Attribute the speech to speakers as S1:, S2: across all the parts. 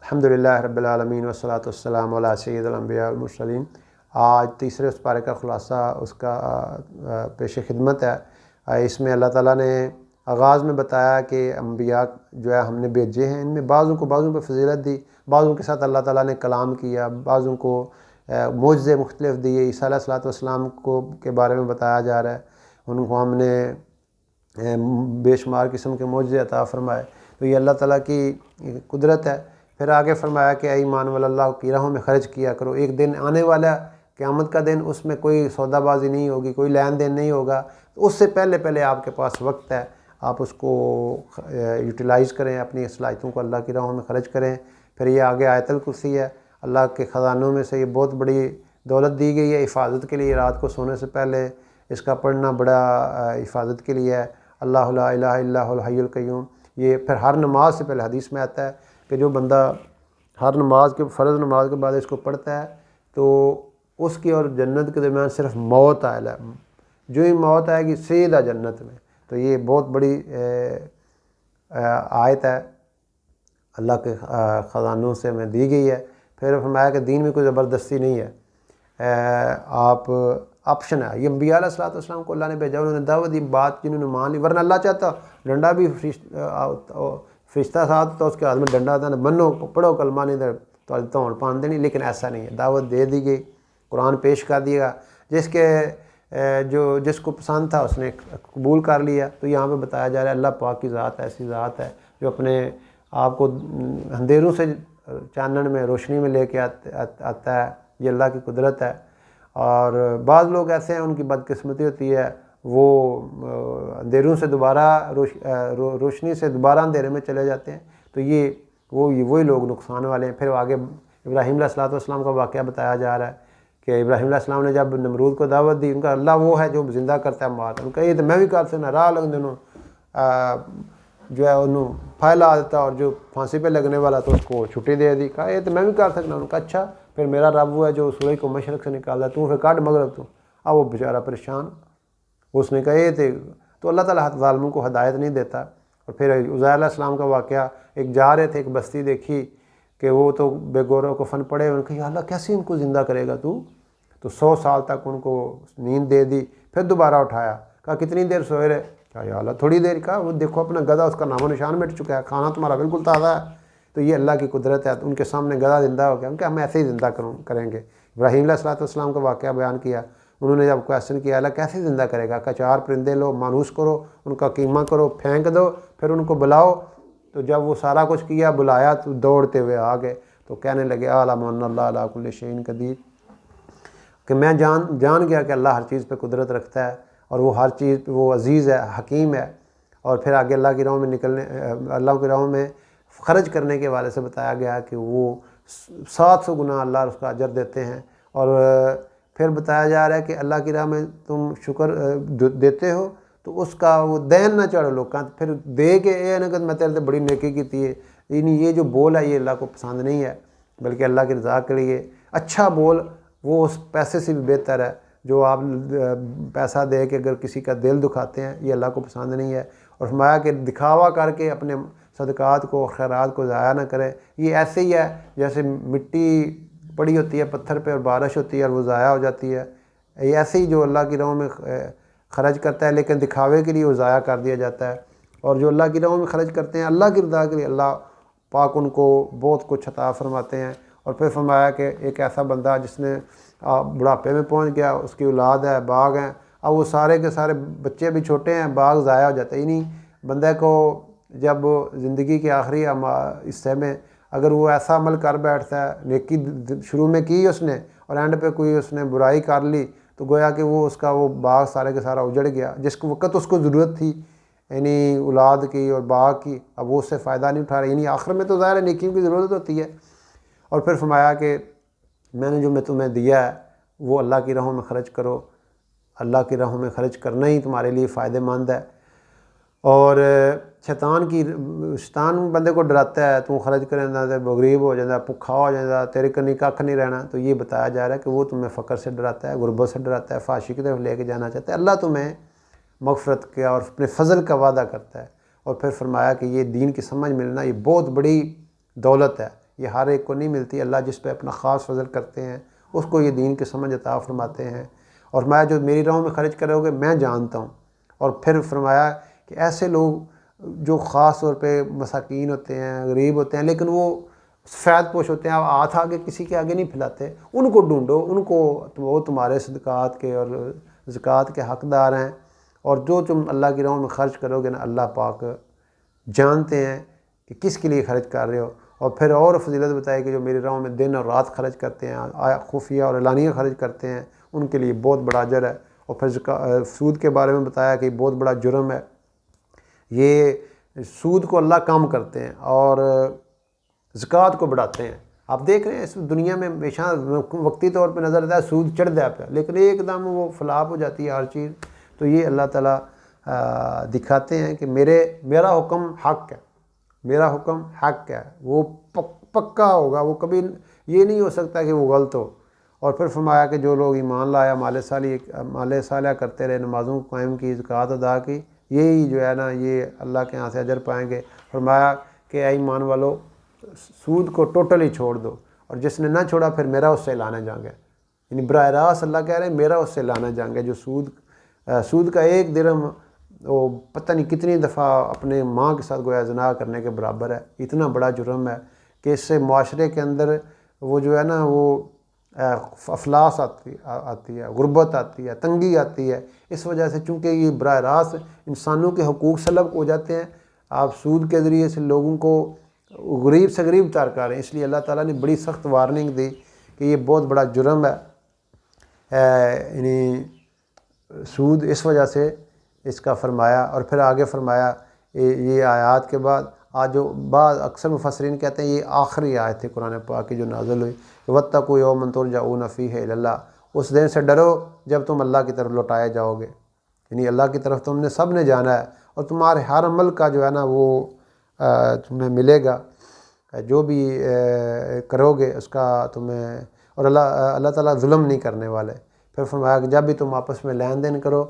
S1: الحمدللہ رب العالمین والصلاۃ والسلام علی سید الانبیاء والمرسلین۔ آج تیسرے اس پارے کا خلاصہ اس کا پیش خدمت ہے۔ اس میں اللہ تعالیٰ نے آغاز میں بتایا کہ انبیاء جو ہے ہم نے بھیجے ہیں، ان میں بعضوں پہ فضیلت دی، بعضوں کے ساتھ اللہ تعالیٰ نے کلام کیا، بعضوں کو معجزے مختلف دیے۔ عیسیٰ علیہ الصلوۃ والسلام کے بارے میں بتایا جا رہا ہے، ان کو ہم نے بے شمار قسم کے معجزے عطا فرمائے۔ تو یہ اللہ تعالیٰ کی قدرت ہے۔ پھر آگے فرمایا کہ اے ایمان والا اللہ کی راہوں میں خرچ کیا کرو۔ ایک دن آنے والا قیامت کا دن، اس میں کوئی سودا بازی نہیں ہوگی، کوئی لین دین نہیں ہوگا۔ تو اس سے پہلے آپ کے پاس وقت ہے، آپ اس کو یوٹیلائز کریں، اپنی صلاحیتوں کو اللہ کی راہوں میں خرچ کریں۔ پھر یہ آگے آیت الکرسی ہے، اللہ کے خزانوں میں سے یہ بہت بڑی دولت دی گئی ہے حفاظت کے لیے۔ رات کو سونے سے پہلے اس کا پڑھنا بڑا حفاظت کے لیے ہے۔ اللہ لا الہ الا هو الحی القیوم۔ یہ پھر ہر نماز سے پہلے حدیث میں آتا ہے کہ جو بندہ ہر نماز کے فرض نماز کے بعد اس کو پڑھتا ہے تو اس کی اور جنت کے درمیان صرف موت آئل ہے، جو ہی موت آئے گی سیدھا جنت میں۔ تو یہ بہت بڑی آیت ہے، اللہ کے خزانوں سے ہمیں دی گئی ہے۔ پھر فرمایا کہ دین میں کوئی زبردستی نہیں ہے، آپ آپشن ہے۔ یہ انبیاء علیہ الصلوۃ والسلام کو اللہ نے بھیجا، انہوں نے دعوت دی، بات جنہوں نے مان لی، ورنہ اللہ چاہتا ڈنڈا بھی فرشتہ ساتھ تو اس کے ہاتھ میں ڈنڈا تھا، بنو پڑھو کلمہ نہیں تو توڑ پان دینی، لیکن ایسا نہیں ہے۔ دعوت دے دی گئی، قرآن پیش کر دیا، جس کو پسند تھا اس نے قبول کر لیا۔ تو یہاں پہ بتایا جا رہا ہے اللہ پاک کی ذات ایسی ذات ہے جو اپنے آپ کو اندھیروں سے چانن میں روشنی میں لے کے آتا ہے۔ یہ اللہ کی قدرت ہے۔ اور بعض لوگ ایسے ہیں، ان کی بدقسمتی ہوتی ہے، وہ اندھیروں سے دوبارہ روشنی سے دوبارہ اندھیرے میں چلے جاتے ہیں۔ تو وہی لوگ نقصان والے ہیں۔ پھر آگے ابراہیم علیہ الصلوۃ والسلام کا واقعہ بتایا جا رہا ہے کہ ابراہیم علیہ السلام نے جب نمرود کو دعوت دی، ان کا اللہ وہ ہے جو زندہ کرتا ہے مارتا ہے۔ ان کا یہ تو میں بھی کر سکتا، راہ لگ دنوں جو ہے انہوں پھیلا دیتا، اور جو پھانسی پہ لگنے والا تو اس کو چھٹی دے دی۔ کہا یہ تو میں بھی کر سکتا۔ ان کا اچھا، پھر میرا رب وہ ہے جو سورج کو مشرق سے نکالتا ہے، تو پھر کاٹ مغرب تو۔ اب وہ بیچارہ پریشان، اس نے کہا یہ تھے۔ تو اللہ تعالیٰ ظالموں کو ہدایت نہیں دیتا۔ اور پھر عزیر علیہ السلام کا واقعہ، ایک جا رہے تھے، ایک بستی دیکھی کہ وہ تو بے گورو کفن پڑے، ان کہا یا اللہ کیسے ان کو زندہ کرے گا تو 100 سال تک ان کو نیند دے دی۔ پھر دوبارہ اٹھایا، کہا کتنی دیر سوئے رہے؟ کہا یا اللہ تھوڑی دیر۔ کہا وہ دیکھو اپنا گدھا، اس کا نام و نشان مٹ چکا ہے، کھانا تمہارا بالکل تازہ ہے۔ تو یہ اللہ کی قدرت ہے۔ ان کے سامنے گدھا زندہ ہو گیا، ان کہ ہم ایسے ہی زندہ کریں گے۔ ابراہیم علیہ الصلوۃ والسلام کا واقعہ بیان کیا، انہوں نے جب کویسچن کیا اللہ کیسے زندہ کرے گا؟ کہ 4 پرندے لو، مانوس کرو، ان کا قیمہ کرو، پھینک دو، پھر ان کو بلاؤ۔ تو جب وہ سارا کچھ کیا، بلایا، تو دوڑتے ہوئے آ گئے، تو کہنے لگے اعلم ان اللہ علی کل شیء قدیر، کہ میں جان گیا کہ اللہ ہر چیز پہ قدرت رکھتا ہے، اور وہ ہر چیز پہ وہ عزیز ہے، حکیم ہے۔ اور پھر آگے اللہ کی راہوں میں اللہ کی راہوں میں خرچ کرنے کے حوالے سے بتایا گیا کہ وہ 700 گنا اللہ اس کا اجر دیتے ہیں۔ اور پھر بتایا جا رہا ہے کہ اللہ کی راہ میں تم شکر دیتے ہو تو اس کا وہ دین نہ چڑھو لوگ، پھر دے کے اے نہ کہ میں تیرے سے بڑی نیکی کی ہے۔ یعنی یہ جو بول ہے یہ اللہ کو پسند نہیں ہے، بلکہ اللہ کی رضا کے لیے اچھا بول وہ اس پیسے سے بھی بہتر ہے۔ جو آپ پیسہ دے کے اگر کسی کا دل دکھاتے ہیں، یہ اللہ کو پسند نہیں ہے۔ اور فرمایا کہ دکھاوا کر کے اپنے صدقات کو، خیرات کو ضائع نہ کرے۔ یہ ایسے ہی ہے جیسے مٹی پڑی ہوتی ہے پتھر پہ اور بارش ہوتی ہے اور وہ ضائع ہو جاتی ہے۔ یہ ایسے ہی جو اللہ کی راہوں میں خرچ کرتا ہے لیکن دکھاوے کے لیے وہ ضائع کر دیا جاتا ہے۔ اور جو اللہ کی راہوں میں خرچ کرتے ہیں اللہ کی رضا کے لیے، اللہ پاک ان کو بہت کچھ عطا فرماتے ہیں۔ اور پھر فرمایا کہ ایک ایسا بندہ جس نے بڑھاپے میں پہنچ گیا، اس کی اولاد ہے، باغ ہیں، اب وہ سارے کے سارے بچے بھی چھوٹے ہیں، باغ ضائع ہو جاتا ہے۔ یعنی بندے کو جب زندگی کے آخری حصے میں اگر وہ ایسا عمل کر بیٹھتا ہے، نیکی شروع میں کی اس نے اور اینڈ پہ کوئی اس نے برائی کر لی، تو گویا کہ وہ اس کا وہ باغ سارے کے سارا اجڑ گیا۔ جس وقت اس کو ضرورت تھی یعنی اولاد کی اور باغ کی، اب وہ اس سے فائدہ نہیں اٹھا رہا۔ یعنی آخر میں تو ظاہر ہے نیکیوں کی ضرورت ہوتی ہے۔ اور پھر فرمایا کہ میں نے جو تمہیں دیا ہے وہ اللہ کی راہوں میں خرچ کرو، اللہ کی راہوں میں خرچ کرنا ہی تمہارے لیے فائدہ مند ہے۔ اور شیطان بندے کو ڈراتا ہے، تو خرچ کریں تے غریب ہو جاتا، بھکھا ہو جاتا، تیرے کنی کھ نہیں رہنا۔ تو یہ بتایا جا رہا ہے کہ وہ تمہیں فقر سے ڈراتا ہے، غربت سے ڈراتا ہے، فحاشی کی طرف لے کے جانا چاہتا ہے۔ اللہ تمہیں مغفرت کا اور اپنے فضل کا وعدہ کرتا ہے۔ اور پھر فرمایا کہ یہ دین کی سمجھ ملنا یہ بہت بڑی دولت ہے۔ یہ ہر ایک کو نہیں ملتی، اللہ جس پہ اپنا خاص فضل کرتے ہیں اس کو یہ دین کی سمجھ عطا فرماتے ہیں۔ اور میں جو میری راہوں میں خرچ کرو گے میں جانتا ہوں۔ اور پھر فرمایا کہ ایسے لوگ جو خاص طور پہ مساکین ہوتے ہیں، غریب ہوتے ہیں، لیکن وہ سفید پوش ہوتے ہیں، آپ ہاتھ آگے کسی کے آگے نہیں پھیلاتے، ان کو ڈھونڈو، ان کو وہ تمہارے صدقات کے اور زکوٰۃ کے حقدار ہیں۔ اور جو تم اللہ کی راہوں میں خرچ کرو گے نا، اللہ پاک جانتے ہیں کہ کس کے لیے خرچ کر رہے ہو۔ اور پھر اور فضیلت بتائی کہ جو میری راہوں میں دن اور رات خرچ کرتے ہیں، خفیہ اور اعلانیہ خرچ کرتے ہیں، ان کے لیے بہت بڑا اجر ہے۔ اور پھر سود کے بارے میں بتایا کہ بہت بڑا جرم ہے، یہ سود کو اللہ کم کرتے ہیں اور زکوٰۃ کو بڑھاتے ہیں۔ آپ دیکھ رہے ہیں اس دنیا میں ہمیشہ وقتی طور پہ نظر آتا ہے سود چڑھ جاتا ہے، لیکن ایک دم وہ فلاپ ہو جاتی ہے ہر چیز۔ تو یہ اللہ تعالیٰ دکھاتے ہیں کہ میرا حکم حق ہے، میرا حکم حق ہے، وہ پکا ہوگا، وہ کبھی یہ نہیں ہو سکتا کہ وہ غلط ہو۔ اور پھر فرمایا کہ جو لوگ ایمان لایا، مال صالح کرتے رہے، نمازوں کو قائم کی، زکوٰۃ ادا کی، یہی جو ہے نا یہ اللہ کے ہاں سے اجر پائیں گے۔ فرمایا کہ اے ایمان والو سود کو ٹوٹلی چھوڑ دو، اور جس نے نہ چھوڑا پھر میرا اس سے لانا جنگ ہے۔ یعنی براہ راست اللہ کہہ رہے ہیں میرا اس سے لانا جنگ ہے۔ جو سود کا ایک درہم وہ پتہ نہیں کتنی دفعہ اپنے ماں کے ساتھ گویا زنا کرنے کے برابر ہے۔ اتنا بڑا جرم ہے کہ اس سے معاشرے کے اندر وہ جو ہے نا وہ افلاس آتی ہے، غربت آتی ہے، تنگی آتی ہے۔ اس وجہ سے چونکہ یہ براہ راست انسانوں کے حقوق سلب ہو جاتے ہیں، آپ سود کے ذریعے سے لوگوں کو غریب سے غریب تر کر رہے ہیں۔ اس لیے اللہ تعالیٰ نے بڑی سخت وارننگ دی کہ یہ بہت بڑا جرم ہے، یعنی سود اس وجہ سے اس کا فرمایا۔ اور پھر آگے فرمایا یہ آیات کے بعد آج جو بعض اکثر مفسرین کہتے ہیں یہ آخری آیت تھی قرآن پاک کی جو نازل ہوئی، وَاتَّقُوا يَوْمًا تُرْجَعُونَ فِيهِ إِلَى اللَّهِ، اس دن سے ڈرو جب تم اللہ کی طرف لوٹائے جاؤ گے، یعنی اللہ کی طرف تم نے سب نے جانا ہے، اور تمہارے ہر عمل کا جو ہے نا وہ تمہیں ملے گا، جو بھی کرو گے اس کا تمہیں۔ اور اللہ تعالیٰ ظلم نہیں کرنے والے۔ پھر فرمایا کہ جب بھی تم آپس میں لین دین کرو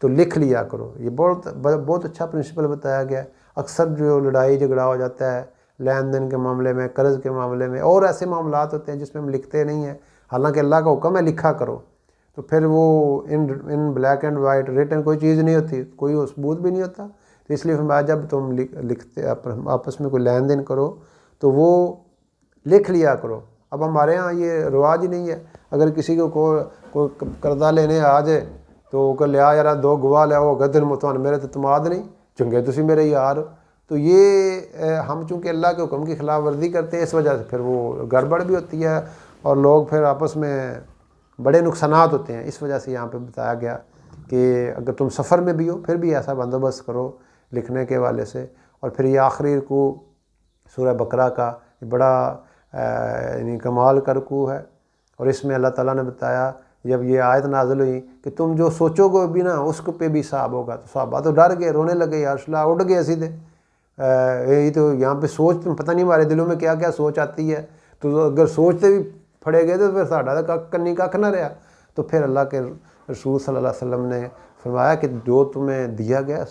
S1: تو لکھ لیا کرو۔ یہ بہت اچھا پرنسپل بتایا گیا ہے۔ اکثر جو لڑائی جھگڑا ہو جاتا ہے لین دین کے معاملے میں، قرض کے معاملے میں، اور ایسے معاملات ہوتے ہیں جس میں ہم لکھتے نہیں ہیں، حالانکہ اللہ کا حکم ہے لکھا کرو، تو پھر وہ in black and white return کوئی چیز نہیں ہوتی، کوئی ثبوت بھی نہیں ہوتا۔ تو اس لیے فرمایا جب تم لکھتے آپس میں کوئی لین دین کرو تو وہ لکھ لیا کرو۔ اب ہمارے ہاں یہ رواج ہی نہیں ہے، اگر کسی کو کوئی قرضہ لینے آ جائے تو کہ لیا یار دو گواہ لیا وہ گدن متوان میرے تو اعتماد نہیں چنگے تسی میرے یار۔ تو یہ ہم چونکہ اللہ کے حکم کی خلاف ورزی کرتے ہیں، اس وجہ سے پھر وہ گڑبڑ بھی ہوتی ہے اور لوگ پھر آپس میں بڑے نقصانات ہوتے ہیں۔ اس وجہ سے یہاں پہ بتایا گیا کہ اگر تم سفر میں بھی ہو پھر بھی ایسا بندوبست کرو لکھنے کے حوالے سے۔ اور پھر یہ آخری رکوع سورہ بقرہ کا بڑا یعنی کمال کا رکوع ہے، اور اس میں اللہ تعالیٰ نے بتایا جب یہ آیت نازل ہوئی کہ تم جو سوچو گے بھی نا اس کو پہ بھی حساب ہوگا، تو صحابہ تو ڈر گئے، رونے لگے، یا رسول اللہ اٹھ گئے سیدھے۔ یہی تو یہاں پہ سوچ پتہ نہیں ہمارے دلوں میں کیا کیا سوچ آتی ہے، تو اگر سوچتے بھی پھڑے گئے تو پھر ساڈا تو کنی کھ نہ رہا۔ تو پھر اللہ کے رسول صلی اللہ علیہ وسلم نے فرمایا کہ جو تمہیں دیا گیا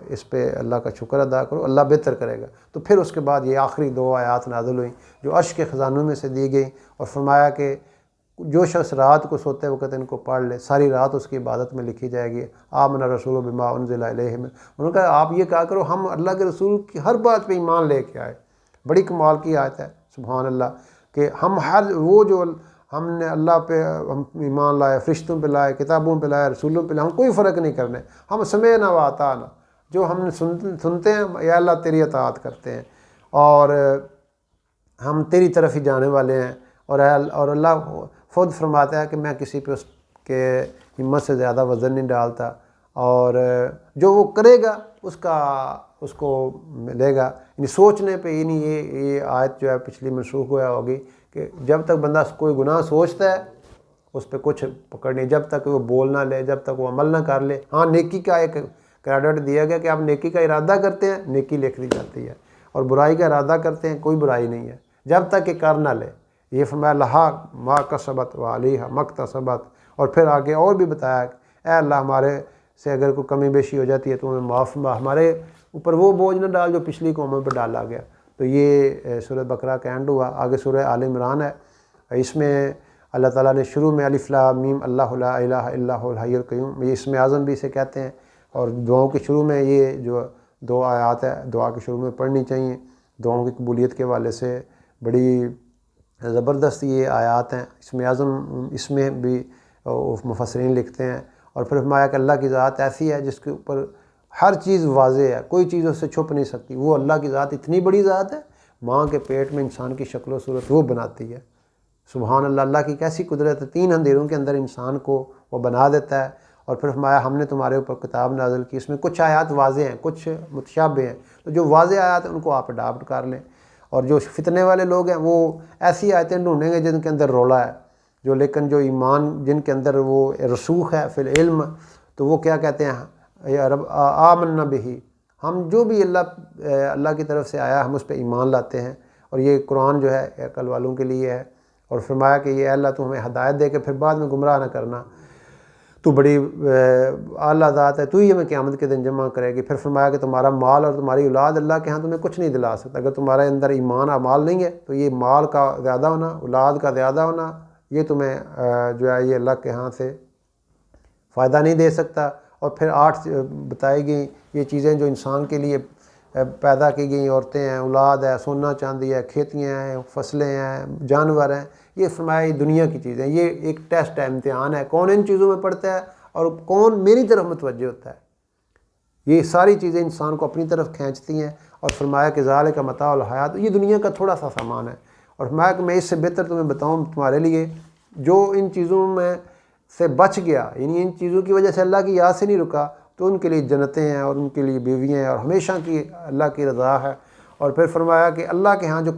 S1: اس پہ اللہ کا شکر ادا کرو، اللہ بہتر کرے گا۔ تو پھر اس کے بعد یہ آخری دو آیات نازل ہوئیں جو عرش کے خزانوں میں سے دی گئیں، اور فرمایا کہ جو شخص رات کو سوتے وقت ان کو پڑھ لے ساری رات اس کی عبادت میں لکھی جائے گی۔ آمن الرسول بما انزل الیہ، انہوں نے کہا آپ یہ کہا کرو ہم اللہ کے رسول کی ہر بات پہ ایمان لے کے آئے۔ بڑی کمال کی آیت ہے، سبحان اللہ، کہ ہم ہر وہ جو ہم نے اللہ پہ ہم ایمان لائے، فرشتوں پہ لائے، کتابوں پہ لائے، رسولوں پہ لائے، ہم کوئی فرق نہیں کرنے، ہم سمعنا و اطعنا، جو ہم سنتے ہیں یا اللہ تیری اطاعت کرتے ہیں، اور ہم تیری طرف ہی جانے والے ہیں۔ اور اللہ خود فرماتا ہے کہ میں کسی پہ اس کے ہمت سے زیادہ وزن نہیں ڈالتا، اور جو وہ کرے گا اس کو ملے گا۔ یعنی سوچنے پہ ہی نہیں، یہ آیت جو ہے پچھلی منسوخ ہوا ہوگی کہ جب تک بندہ کوئی گناہ سوچتا ہے اس پہ کچھ پکڑ نہیں، جب تک وہ بول نہ لے، جب تک وہ عمل نہ کر لے۔ ہاں نیکی کا ایک کریڈٹ دیا گیا کہ آپ نیکی کا ارادہ کرتے ہیں نیکی لکھ دی جاتی ہے، اور برائی کا ارادہ کرتے ہیں کوئی برائی نہیں ہے جب تک کہ کر نہ لے۔ یہ فرمایا لہا ما کسبت وعلیہا ما اکتسبت، اور پھر آگے اور بھی بتایا کہ اے اللہ ہمارے سے اگر کوئی کمی بیشی ہو جاتی ہے تو ہمیں معاف، ہمارے اوپر وہ بوجھ نہ ڈال جو پچھلی قوموں پہ ڈالا گیا۔ تو یہ سورہ بقرہ کا اینڈ ہوا۔ آگے سورہ آل عمران ہے، اس میں اللہ تعالیٰ نے شروع میں الف لام میم اللہ لا الہ الا هو الحی القیوم، یہ اسم اعظم بھی اسے کہتے ہیں، اور دعاؤں کے شروع میں یہ جو 2 آیات ہے دعا کے شروع میں پڑھنی چاہیے، دعاؤں کی قبولیت کے حوالے سے بڑی زبردست یہ آیات ہیں۔ اسم اعظم اس میں بھی مفسرین لکھتے ہیں، اور پھر فرمایا کہ اللہ کی ذات ایسی ہے جس کے اوپر ہر چیز واضح ہے، کوئی چیز اس سے چھپ نہیں سکتی۔ وہ اللہ کی ذات اتنی بڑی ذات ہے، ماں کے پیٹ میں انسان کی شکل و صورت وہ بناتی ہے۔ سبحان اللہ، اللہ کی کیسی قدرت ہے، 3 اندھیروں کے اندر انسان کو وہ بنا دیتا ہے۔ اور پھر فرمایا ہم نے تمہارے اوپر کتاب نازل کی، اس میں کچھ آیات واضح ہیں، کچھ متشابہ ہیں، تو جو واضح آیات ہیں ان کو آپ اڈاپٹ کر لیں، اور جو فتنے والے لوگ ہیں وہ ایسی آیتیں ڈھونڈیں گے جن کے اندر رولا ہے، لیکن جو ایمان جن کے اندر وہ رسوخ ہے فی العلم، تو وہ کیا کہتے ہیں، یا رب آمنا بہی، ہم جو بھی اللہ کی طرف سے آیا ہم اس پہ ایمان لاتے ہیں، اور یہ قرآن جو ہے عقل والوں کے لیے ہے۔ اور فرمایا کہ یہ اللہ تو ہمیں ہدایت دے کے پھر بعد میں گمراہ نہ کرنا، تو بڑی اعلیٰ ذات ہے، تو ہی ہمیں قیامت کے دن جمع کرے گی۔ پھر فرمایا کہ تمہارا مال اور تمہاری اولاد اللہ کے ہاں تمہیں کچھ نہیں دلا سکتا، اگر تمہارے اندر ایمان اعمال نہیں ہے تو یہ مال کا زیادہ ہونا، اولاد کا زیادہ ہونا، یہ تمہیں جو ہے یہ اللہ کے ہاں سے فائدہ نہیں دے سکتا۔ اور پھر 8 بتائی گئی یہ چیزیں جو انسان کے لیے پیدا کی گئی، عورتیں ہیں، اولاد ہے، سونا چاندی ہے، کھیتیاں ہیں، فصلیں ہیں، جانور ہیں، یہ فرمایا یہ دنیا کی چیزیں، یہ ایک ٹیسٹ ہے، امتحان ہے، کون ان چیزوں میں پڑھتا ہے اور کون میری طرف متوجہ ہوتا ہے۔ یہ ساری چیزیں انسان کو اپنی طرف کھینچتی ہیں، اور فرمایا کہ ذالک متاع الحیات، یہ دنیا کا تھوڑا سا سامان ہے، اور فرمایا کہ میں اس سے بہتر تمہیں بتاؤں تمہارے لیے جو ان چیزوں میں سے بچ گیا، یعنی ان چیزوں کی وجہ سے اللہ کی یاد سے نہیں رکا، تو ان کے لیے جنتیں ہیں اور ان کے لیے بیویاں ہیں، اور ہمیشہ کی اللہ کی رضا ہے۔ اور پھر فرمایا کہ اللہ کے ہاں جو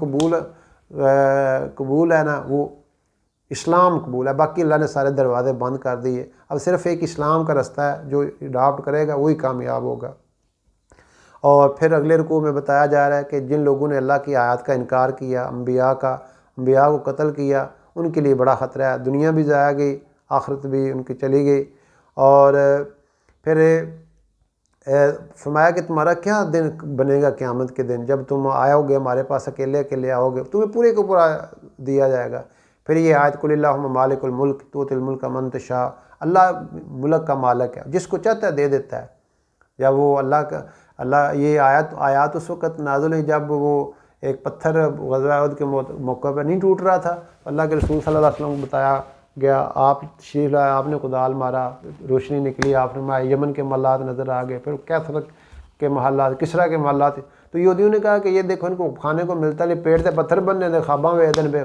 S1: قبول ہے نا، وہ اسلام قبول ہے، باقی اللہ نے سارے دروازے بند کر دیے، اب صرف ایک اسلام کا رستہ ہے، جو اڈاپٹ کرے گا وہی کامیاب ہوگا۔ اور پھر اگلے رکوع میں بتایا جا رہا ہے کہ جن لوگوں نے اللہ کی آیات کا انکار کیا، انبیاء کو قتل کیا، ان کے لیے بڑا خطرہ ہے، دنیا بھی ضائع گئی، آخرت بھی ان کی چلی گئی۔ اور پھر فرمایا کہ تمہارا کیا دن بنے گا قیامت کے دن، جب تم آؤ گے ہمارے پاس اکیلے اکیلے آؤ گے، تمہیں پورے کو پورا دیا جائے گا۔ پھر یہ آیت قل اللہم مالک الملک تؤتی الملک من تشاء، اللہ ملک کا مالک ہے، جس کو چاہتا ہے دے دیتا ہے۔ یا وہ اللہ یہ آیات اس وقت نازل ہوئی جب وہ ایک پتھر غزوہ احد کے موقع پہ نہیں ٹوٹ رہا تھا، اللہ کے رسول صلی اللہ علیہ وسلم کو بتایا گیا، آپ تشریف لائے، آپ نے کدال مارا، روشنی نکلی، آپ نے یمن کے محلات نظر آ گئے، پھر کیسرا کے محلات، کسرا کے محلات، تو یہودیوں نے کہا کہ یہ دیکھو ان کو کھانے کو ملتا ہے، پیٹ سے پتھر بننے دے، خواباں میں دن پہ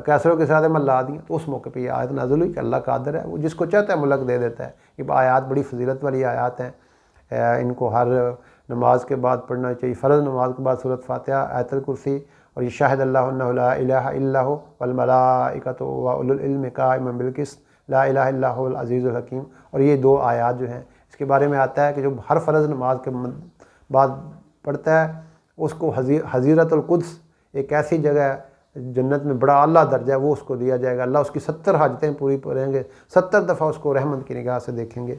S1: کیسروں کے ساتھ محلات دیں۔ تو اس موقع پہ یہ آیت نازل ہوئی کہ اللہ قادر ہے، وہ جس کو چاہتا ہے ملک دے دیتا ہے۔ یہ آیات بڑی فضیلت والی آیات ہیں، ان کو ہر نماز کے بعد پڑھنا چاہیے، فرض نماز کے بعد سورۃ فاتحہ، آیت الکرسی، اور یہ شاہد اللہ انہ لا الہ الا ہو والملائکۃ واولو العلم قائما بالقسط لا الہ الا هو العزیز الحکیم۔ اور یہ 2 آیات جو ہیں اس کے بارے میں آتا ہے کہ جو ہر فرض نماز کے بعد پڑھتا ہے اس کو حضیرۃ القدس، ایک ایسی جگہ ہے جنت میں بڑا اعلیٰ درجہ ہے، وہ اس کو دیا جائے گا، اللہ اس کی 70 حاجتیں پوری کریں گے، 70 دفعہ اس کو رحمت کی نگاہ سے دیکھیں گے۔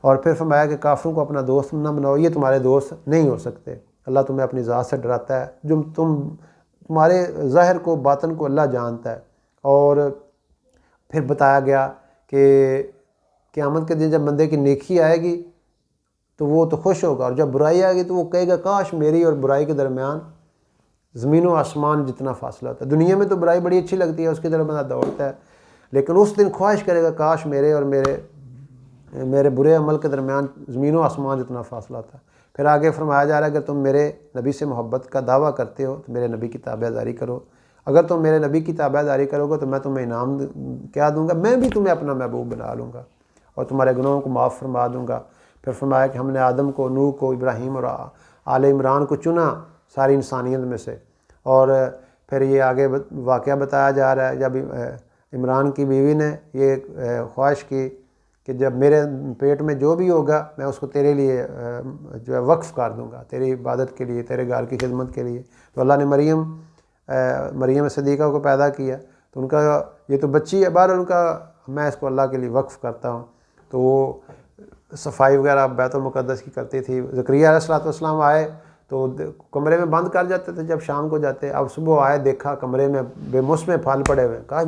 S1: اور پھر فرمایا کہ کافروں کو اپنا دوست نہ بناؤ، یہ تمہارے دوست نہیں ہو سکتے، اللہ تمہیں اپنی ذات سے ڈراتا ہے، جو تمہارے ظاہر کو باطن کو اللہ جانتا ہے۔ اور پھر بتایا گیا کہ قیامت کے دن جب بندے کی نیکی آئے گی تو وہ تو خوش ہوگا، اور جب برائی آئے گی تو وہ کہے گا کاش میری اور برائی کے درمیان زمین و آسمان جتنا فاصلہ ہوتا ہے۔ دنیا میں تو برائی بڑی اچھی لگتی ہے، اس کی طرف بندہ دوڑتا ہے، لیکن اس دن خواہش کرے گا کاش میرے اور میرے برے عمل کے درمیان زمین و آسمان جتنا فاصلہ تھا۔ پھر آگے فرمایا جا رہا ہے اگر تم میرے نبی سے محبت کا دعویٰ کرتے ہو تو میرے نبی کی تابع داری کرو، اگر تم میرے نبی کی تابع داری کرو گے تو میں تمہیں انعام کیا دوں گا، میں بھی تمہیں اپنا محبوب بنا لوں گا اور تمہارے گناہوں کو معاف فرما دوں گا۔ پھر فرمایا کہ ہم نے آدم کو، نوح کو، ابراہیم اور آل عمران کو چنا ساری انسانیت میں سے۔ اور پھر یہ آگے واقعہ بتایا جا رہا ہے جب عمران کی بیوی نے یہ خواہش کی کہ جب میرے پیٹ میں جو بھی ہوگا میں اس کو تیرے لیے جو ہے وقف کر دوں گا، تیری عبادت کے لیے، تیرے گھر کی خدمت کے لیے۔ تو اللہ نے مریم صدیقہ کو پیدا کیا، تو ان کا یہ تو بچی ہے، بہرحال ان کا میں اس کو اللہ کے لیے وقف کرتا ہوں۔ تو وہ صفائی وغیرہ بیت المقدس کی کرتی تھی۔ زکریا علیہ السلام آئے تو کمرے میں بند کر جاتے تھے جب شام کو جاتے. اب صبح آئے دیکھا کمرے میں بے موسم پھل پڑے ہوئے. کہا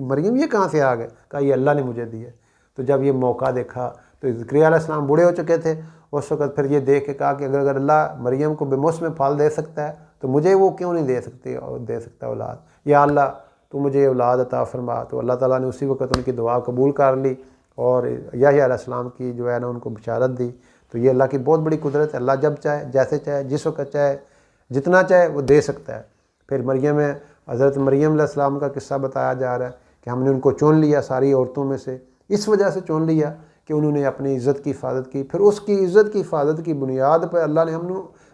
S1: مریم یہ کہاں سے آ گئے؟ کہا یہ اللہ نے مجھے دیے. تو جب یہ موقع دیکھا تو زکریا علیہ السلام بوڑھے ہو چکے تھے اس وقت. پھر یہ دیکھ کے کہا کہ اگر اللہ مریم کو بے موسم پھل دے سکتا ہے تو مجھے وہ کیوں نہیں دے سکتا اولاد. یا اللہ تو مجھے اولاد عطا فرما. تو اللہ تعالیٰ نے اسی وقت ان کی دعا قبول کر لی اور یحییٰ علیہ السلام کی جو ہے نا ان کو بشارت دی. تو یہ اللہ کی بہت بڑی قدرت ہے. اللہ جب چاہے جیسے چاہے جس وقت چاہے جتنا چاہے وہ دے سکتا ہے. پھر حضرت مریم علیہ السلام کا قصہ بتایا جا رہا ہے کہ ہم نے ان کو چن لیا ساری عورتوں میں سے. اس وجہ سے چن لیا کہ انہوں نے اپنی عزت کی حفاظت کی. پھر اس کی عزت کی حفاظت کی بنیاد پر اللہ نے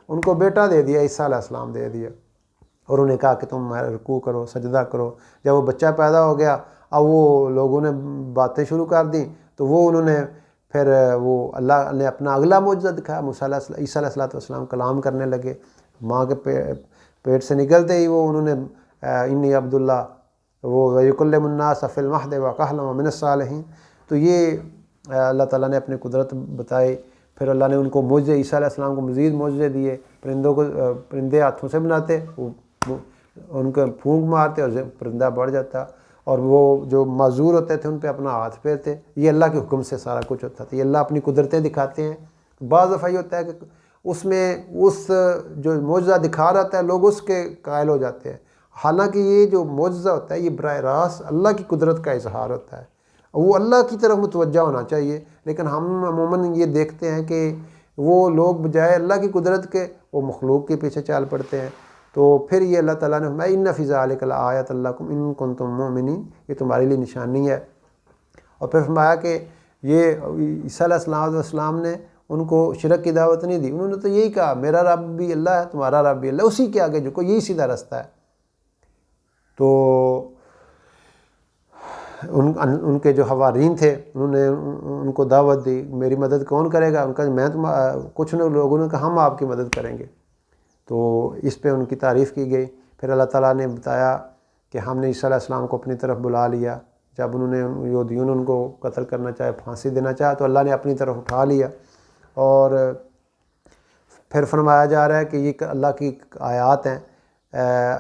S1: ان کو بیٹا دے دیا, عیسیٰ علیہ السلام دے دیا. اور انہوں نے کہا کہ تم رکوع کرو, سجدہ کرو. جب وہ بچہ پیدا ہو گیا اب وہ لوگوں نے باتیں شروع کر دیں تو وہ انہوں نے پھر وہ اللہ نے اپنا اگلا معجزہ دکھایا. عیسیٰ علیہ السلام کلام کرنے لگے. ماں کے پیٹ سے نکلتے ہی وہ انہوں نے انی عبداللہ وہ یکلم الناس فی المہد وکہلا ومن الصالحین. تو یہ اللہ تعالیٰ نے اپنی قدرت بتائی. پھر اللہ نے ان کو معجزے, عیسیٰ علیہ السلام کو مزید معجزے دیے. پرندے ہاتھوں سے بناتے, وہ ان کو پھونک مارتے اور پرندہ بڑھ جاتا. اور وہ جو معذور ہوتے تھے ان پہ اپنا ہاتھ پھیرتے. یہ اللہ کے حکم سے سارا کچھ ہوتا تھا. یہ اللہ اپنی قدرتیں دکھاتے ہیں. بعض دفعہ یہ ہوتا ہے کہ اس میں جو معجزہ دکھا رہا ہے لوگ اس کے قائل ہو جاتے ہیں, حالانکہ یہ جو معجزہ ہوتا ہے یہ براہ راست اللہ کی قدرت کا اظہار ہوتا ہے. وہ اللہ کی طرف متوجہ ہونا چاہیے, لیکن ہم عموماً یہ دیکھتے ہیں کہ وہ لوگ بجائے اللہ کی قدرت کے وہ مخلوق کے پیچھے چال پڑتے ہیں. تو پھر یہ اللہ تعالیٰ نے فرمایا ان فی ذالک لآیۃ لکم ان کنتم مؤمنین, یہ تمہارے لیے نشانی ہے. اور پھر فرمایا کہ یہ عیسیٰ علیہ السلام نے ان کو شرک کی دعوت نہیں دی. انہوں نے تو یہی کہا میرا رب بھی اللہ ہے تمہارا رب بھی اللہ, اسی کے آگے جھکو, یہی سیدھا رستہ ہے. تو ان کے جو حوارین تھے انہوں نے ان کو دعوت دی میری مدد کون کرے گا. ان کا کچھ لوگوں نے کہا ہم آپ کی مدد کریں گے. تو اس پہ ان کی تعریف کی گئی. پھر اللہ تعالیٰ نے بتایا کہ ہم نے عیسیٰ علیہ السلام کو اپنی طرف بلا لیا. جب انہوں نے یہودیوں نے ان کو قتل کرنا چاہے, پھانسی دینا چاہا, تو اللہ نے اپنی طرف اٹھا لیا. اور پھر فرمایا جا رہا ہے کہ یہ اللہ کی آیات ہیں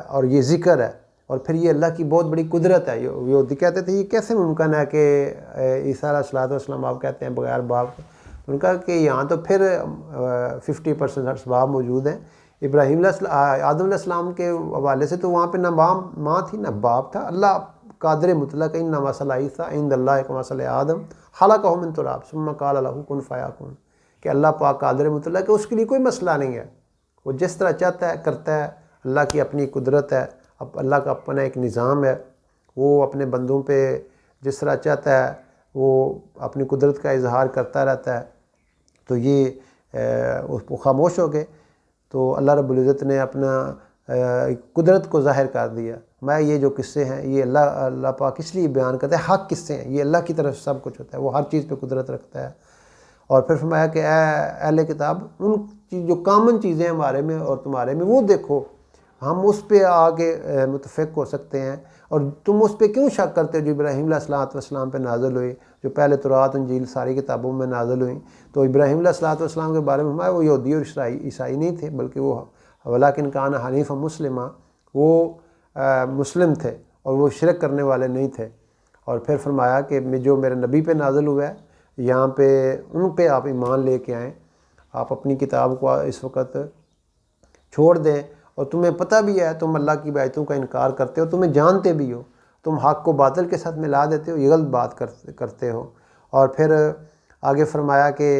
S1: اور یہ ذکر ہے, اور پھر یہ اللہ کی بہت بڑی قدرت ہے. یہودی کہتے تھے یہ کیسے ممکن ہے کہ عیسیٰ علیہ السلام آپ کہتے ہیں بغیر باپ کے. ان کا کہ یہاں تو پھر 50% اسباب موجود ہیں. آدم علیہ السلام کے حوالے سے تو وہاں پہ نہ ماں تھی نہ باپ تھا. اللہ قادر مطلق ان مثل عیسیٰ عند اللہ کمثل آدم خلقہ من تراب ثم قال له کن فیکون, کہ اللہ پاک قادر مطلق ہے, اس کے لیے کوئی مسئلہ نہیں ہے. وہ جس طرح چاہتا ہے کرتا ہے. اللہ کی اپنی قدرت ہے, اب اللہ کا اپنا ایک نظام ہے. وہ اپنے بندوں پہ جس طرح چاہتا ہے وہ اپنی قدرت کا اظہار کرتا رہتا ہے. تو یہ خاموش ہو گئے. تو اللہ رب العزت نے اپنا قدرت کو ظاہر کر دیا. میں یہ جو قصے ہیں یہ اللہ پاک اس لیے بیان کرتا ہے, حق قصے ہیں, یہ اللہ کی طرف سب کچھ ہوتا ہے, وہ ہر چیز پہ قدرت رکھتا ہے. اور پھر فرمایا کہ اے اہل کتاب ان جو کامن چیزیں ہمارے میں اور تمہارے میں وہ دیکھو, ہم اس پہ آگے متفق ہو سکتے ہیں. اور تم اس پہ کیوں شک کرتے ہو جو ابراہیم علیہ السلام پہ نازل ہوئی, جو پہلے تورات انجیل ساری کتابوں میں نازل ہوئیں. تو ابراہیم علیہ السلام کے بارے میں ہمارے وہ یہودی اور عیسائی نہیں تھے, بلکہ وہ ولیکن کان حنیفا مسلمہ, وہ مسلم تھے اور وہ شرک کرنے والے نہیں تھے. اور پھر فرمایا کہ جو میرے نبی پہ نازل ہوا ہے یہاں پہ ان پہ آپ ایمان لے کے آئیں. آپ اپنی کتاب کو اس وقت چھوڑ دیں, اور تمہیں پتہ بھی ہے تم اللہ کی آیتوں کا انکار کرتے ہو, تمہیں جانتے بھی ہو, تم حق کو باطل کے ساتھ ملا دیتے ہو, یہ غلط بات کرتے ہو. اور پھر آگے فرمایا کہ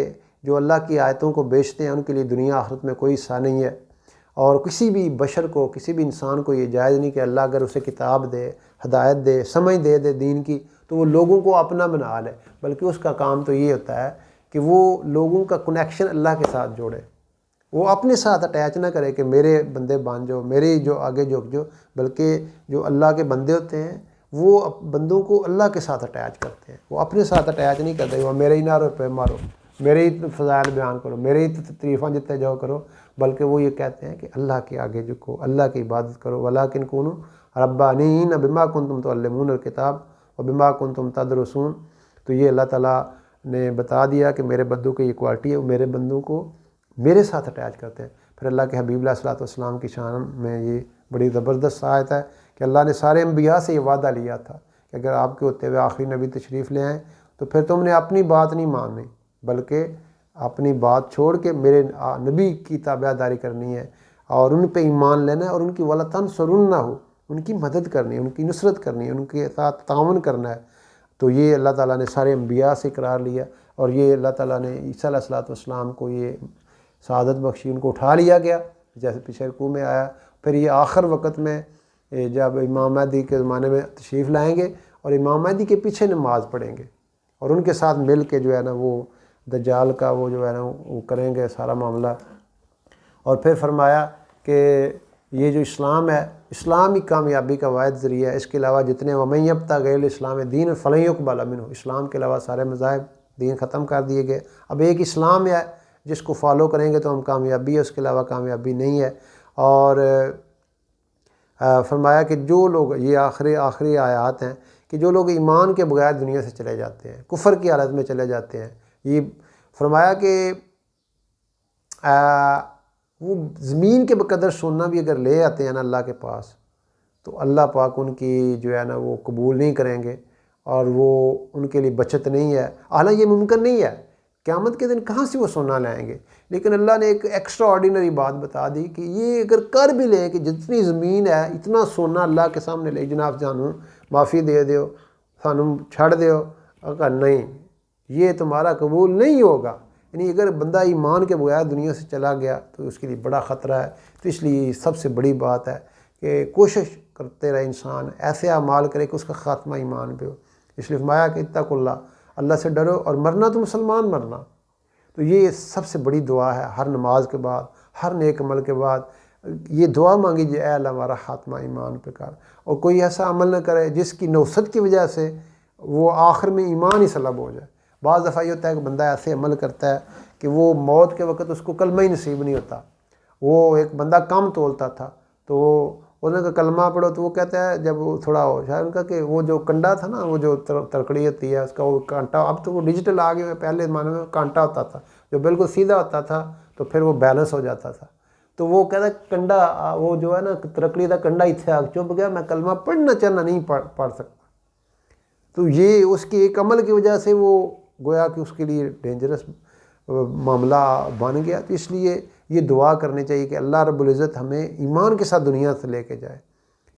S1: جو اللہ کی آیتوں کو بیچتے ہیں ان کے لیے دنیا آخرت میں کوئی حصہ نہیں ہے. اور کسی بھی بشر کو, کسی بھی انسان کو یہ جائز نہیں کہ اللہ اگر اسے کتاب دے, ہدایت دے, سمجھ دے دین کی, تو وہ لوگوں کو اپنا بنا لے. بلکہ اس کا کام تو یہ ہوتا ہے کہ وہ لوگوں کا کنیکشن اللہ کے ساتھ جوڑے. وہ اپنے ساتھ اٹیچ نہ کرے کہ میرے بندے بن جاؤ, میری جو آگے جھک جاؤ, بلکہ جو اللہ کے بندے ہوتے ہیں وہ بندوں کو اللہ کے ساتھ اٹیچ کرتے ہیں. وہ اپنے ساتھ اٹیچ نہیں کرتے وہ میرے ہی نعرے پہ مارو, میرے ہی فضائل بیان کرو, میرے ہی تعریفاں جتنے جاؤ کرو, بلکہ وہ یہ کہتے ہیں کہ اللہ کے آگے جھکو, اللہ کی عبادت کرو. ولیکن کونوا ربانین بما کنتم تعلمون الکتاب وبما کنتم تدرسون. تو یہ اللہ تعالیٰ نے بتا دیا کہ میرے بندوں کی یہ کوالٹی ہے, وہ میرے بندوں کو میرے ساتھ اٹیچ کرتے ہیں. پھر اللہ کے حبیب علیہ الصلوۃ والسلام کی شان میں یہ بڑی زبردست آیت ہے کہ اللہ نے سارے انبیاء سے یہ وعدہ لیا تھا کہ اگر آپ کے ہوتے ہوئے آخری نبی تشریف لے آئیں تو پھر تم نے اپنی بات نہیں ماننی، بلکہ اپنی بات چھوڑ کے میرے نبی کی تابع داری کرنی ہے اور ان پہ ایمان لینا ہے، اور ان کی وَلَا تَنْصُرُنَّهُ، ان کی مدد کرنی ہے، ان کی نصرت کرنی ہے، ان کے ساتھ تعاون کرنا ہے۔ تو یہ اللہ تعالیٰ نے سارے انبیاء سے اقرار لیا، اور یہ اللہ تعالیٰ نے عیسیٰ علیہ الصلوۃ والسلام کو یہ سعادت بخشی، ان کو اٹھا لیا گیا جیسے پیچھے رکوع میں آیا۔ پھر یہ آخر وقت میں جب امام مہدی کے زمانے میں تشریف لائیں گے اور امام مہدی کے پیچھے نماز پڑھیں گے، اور ان کے ساتھ مل کے جو ہے نا وہ دجال کا وہ جو ہے نا وہ کریں گے سارا معاملہ۔ اور پھر فرمایا کہ یہ جو اسلام ہے، اسلام ہی کامیابی کا واحد ذریعہ ہے، اس کے علاوہ جتنے وَمَن یَبْتَغِ غَیرَ الْإِسْلَامِ دِینًا فَلَن يُقْبَلَ مِنْهُ، اسلام کے علاوہ سارے مذاہب دین ختم کر دیے گئے، اب ایک اسلام ہے جس کو فالو کریں گے تو ہم کامیابی ہے، اس کے علاوہ کامیابی نہیں ہے۔ اور فرمایا کہ جو لوگ، یہ آخری آیات ہیں، کہ جو لوگ ایمان کے بغیر دنیا سے چلے جاتے ہیں، کفر کی حالت میں چلے جاتے ہیں، یہ فرمایا کہ وہ زمین کے بقدر سونا بھی اگر لے آتے ہیں نا اللہ کے پاس، تو اللہ پاک ان کی جو ہے نا وہ قبول نہیں کریں گے، اور وہ ان کے لیے بچت نہیں ہے۔ حالانکہ یہ ممکن نہیں ہے، قیامت کے دن کہاں سے وہ سونا لائیں گے؟ لیکن اللہ نے ایک ایکسٹرا آرڈینری بات بتا دی کہ یہ اگر کر بھی لیں کہ جتنی زمین ہے اتنا سونا اللہ کے سامنے لے، جناب سانوں معافی دے دیو، سانوں چھڑ دیو، اگر نہیں یہ تمہارا قبول نہیں ہوگا۔ یعنی اگر بندہ ایمان کے بغیر دنیا سے چلا گیا تو اس کے لیے بڑا خطرہ ہے۔ تو اس لیے سب سے بڑی بات ہے کہ کوشش کرتے رہے انسان ایسے اعمال کرے کہ اس کا خاتمہ ایمان پہ ہو۔ اس لیے فرمایا کہ اتقوا اللہ، اللہ سے ڈرو، اور مرنا تو مسلمان مرنا۔ تو یہ سب سے بڑی دعا ہے، ہر نماز کے بعد، ہر نیک عمل کے بعد یہ دعا مانگی جائے، اے اللہ ہمارا خاتمہ ایمان پہ کر۔ اور کوئی ایسا عمل نہ کرے جس کی نوست کی وجہ سے وہ آخر میں ایمان ہی سلب ہو جائے۔ بعض دفعہ یہ ہوتا ہے کہ بندہ ایسے عمل کرتا ہے کہ وہ موت کے وقت اس کو کلمہ ہی نصیب نہیں ہوتا۔ وہ ایک بندہ کم تولتا تھا، تو انہوں نے کہا کلمہ پڑھو، تو وہ کہتا ہے جب وہ تھوڑا ہو شاید ان کا کہ وہ جو کنڈا تھا نا، وہ جو ترکڑی ہوتی ہے اس کا وہ کانٹا، اب تو وہ ڈیجیٹل آ گئے، پہلے زمانے میں کانٹا ہوتا تھا جو بالکل سیدھا ہوتا تھا، تو پھر وہ بیلنس ہو جاتا تھا۔ تو وہ کہتا ہے کنڈا، وہ جو ہے نا ترکڑی کا کنڈا اتنے آ چپ گیا، میں کلمہ پڑھنا چاہنا نہیں پڑھ سکتا۔ تو یہ اس کی ایک عمل کی وجہ سے وہ گویا کہ اس کے لیے ڈینجرس معاملہ بن گیا۔ تو اس لیے یہ دعا کرنی چاہیے کہ اللہ رب العزت ہمیں ایمان کے ساتھ دنیا سے لے کے جائے۔